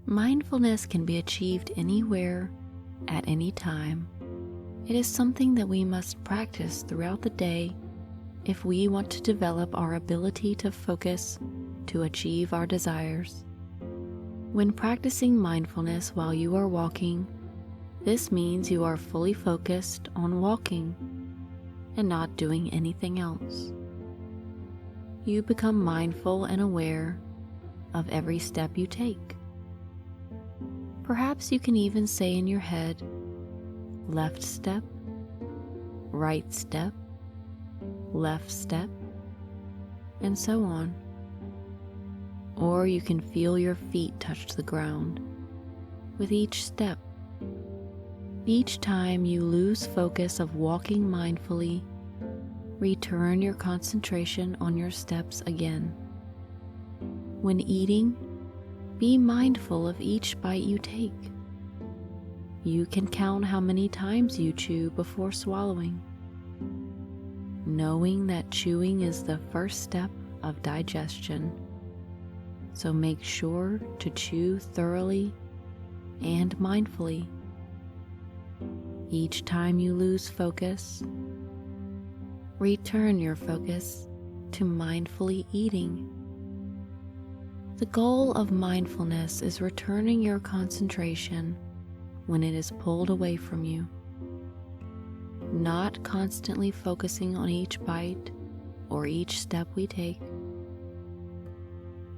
Mindfulness can be achieved anywhere, at any time. It is something that we must practice throughout the day if we want to develop our ability to focus to achieve our desires. When practicing mindfulness while you are walking, this means you are fully focused on walking and not doing anything else. You become mindful and aware of every step you take. Perhaps you can even say in your head, left step, right step, left step, and so on. Or you can feel your feet touch the ground with each step. Each time you lose focus of walking mindfully, return your concentration on your steps again. When eating, be mindful of each bite you take. You can count how many times you chew before swallowing, knowing that chewing is the first step of digestion. So make sure to chew thoroughly and mindfully. Each time you lose focus, return your focus to mindfully eating. The goal of mindfulness is returning your concentration when it is pulled away from you, not constantly focusing on each bite or each step we take.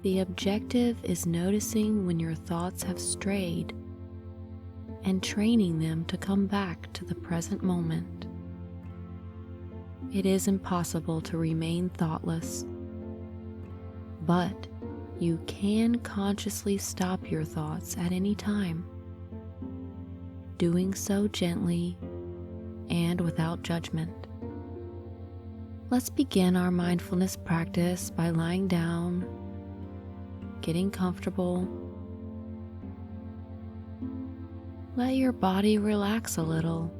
The objective is noticing when your thoughts have strayed and training them to come back to the present moment. It is impossible to remain thoughtless, but you can consciously stop your thoughts at any time, doing so gently and without judgment. Let's begin our mindfulness practice by lying down, getting comfortable. Let your body relax a little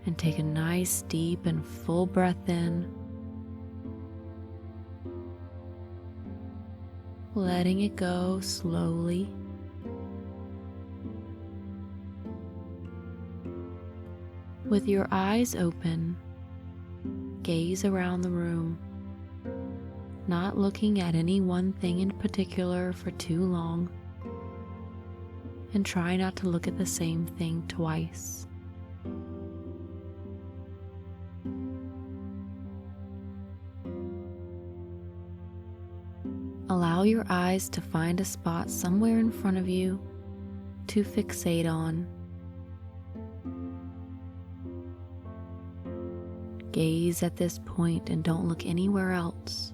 and take a nice deep and full breath in, letting it go slowly. With your eyes open, gaze around the room, not looking at any one thing in particular for too long, and try not to look at the same thing twice. Allow your eyes to find a spot somewhere in front of you to fixate on. Gaze at this point and don't look anywhere else.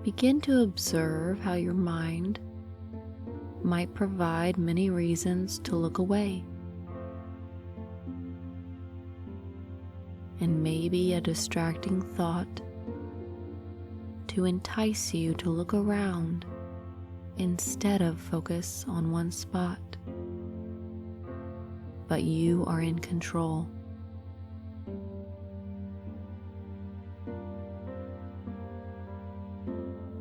Begin to observe how your mind might provide many reasons to look away, and maybe a distracting thought to entice you to look around instead of focus on one spot. But you are in control.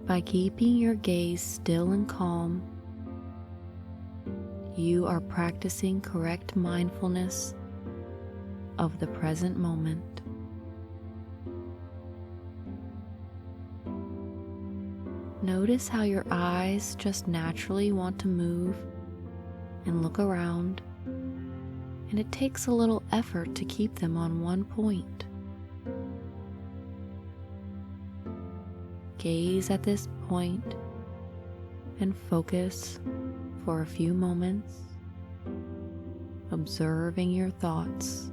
By keeping your gaze still and calm, you are practicing correct mindfulness of the present moment. Notice how your eyes just naturally want to move and look around, and it takes a little effort to keep them on one point. Gaze at this point and focus for a few moments, observing your thoughts.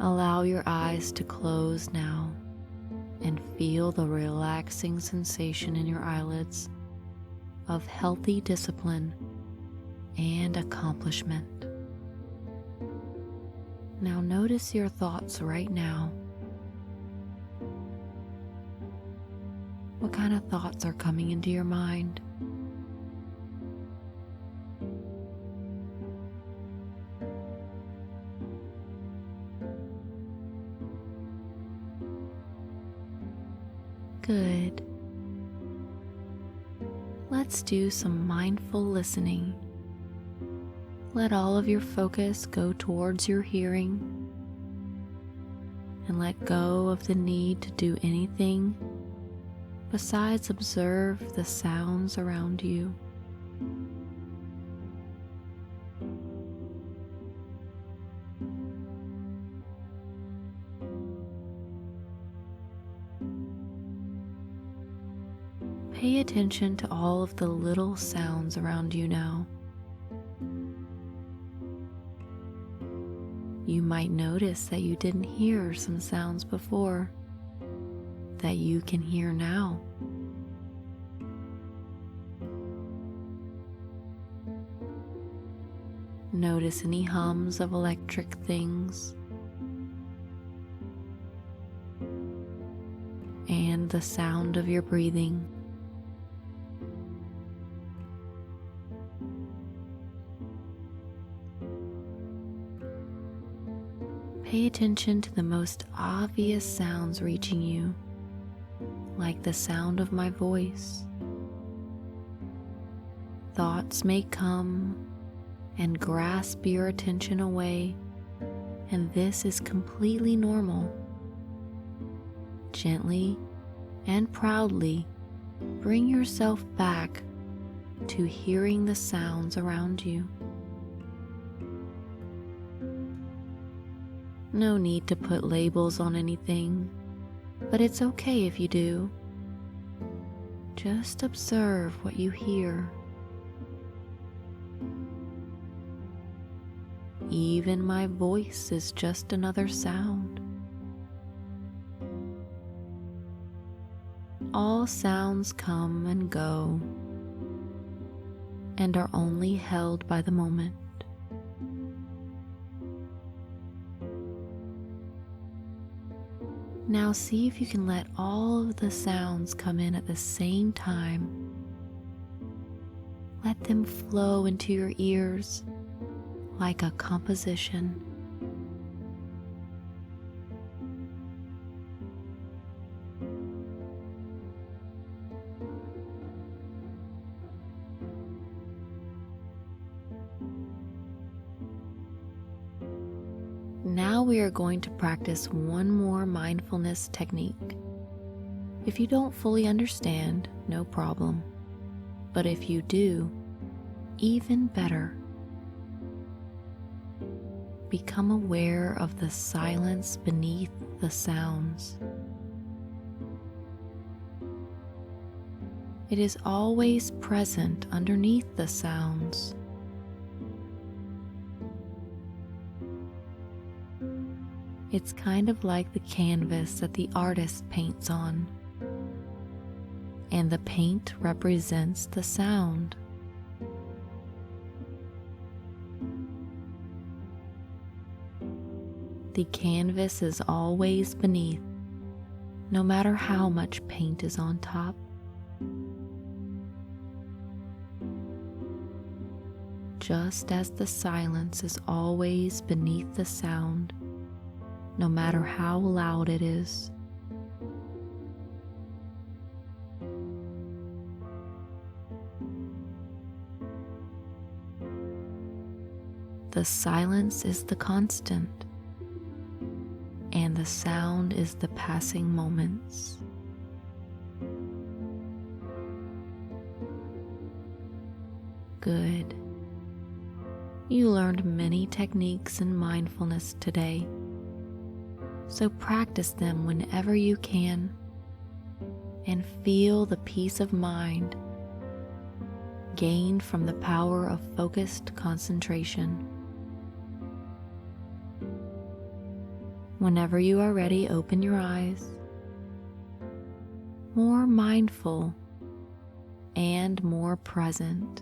Allow your eyes to close now and feel the relaxing sensation in your eyelids of healthy discipline and accomplishment. Now notice your thoughts right now. What kind of thoughts are coming into your mind? Good. Let's do some mindful listening. Let all of your focus go towards your hearing and let go of the need to do anything besides observe the sounds around you. Pay attention to all of the little sounds around you now. You might notice that you didn't hear some sounds before that you can hear now. Notice any hums of electric things and the sound of your breathing. Pay attention to the most obvious sounds reaching you, like the sound of my voice. Thoughts may come and grasp your attention away, and this is completely normal. Gently and proudly bring yourself back to hearing the sounds around you. No need to put labels on anything, but it's okay if you do. Just observe what you hear. Even my voice is just another sound. All sounds come and go and are only held by the moment. Now see if you can let all of the sounds come in at the same time. Let them flow into your ears like a composition. Now we are going to practice one more mindfulness technique. If you don't fully understand, no problem. But if you do, even better. Become aware of the silence beneath the sounds. It is always present underneath the sounds. It's kind of like the canvas that the artist paints on, and the paint represents the sound. The canvas is always beneath, no matter how much paint is on top. Just as the silence is always beneath the sound, no matter how loud it is. The silence is the constant, and the sound is the passing moments. Good. You learned many techniques in mindfulness today, so practice them whenever you can and feel the peace of mind gained from the power of focused concentration. Whenever you are ready, open your eyes more mindful and more present.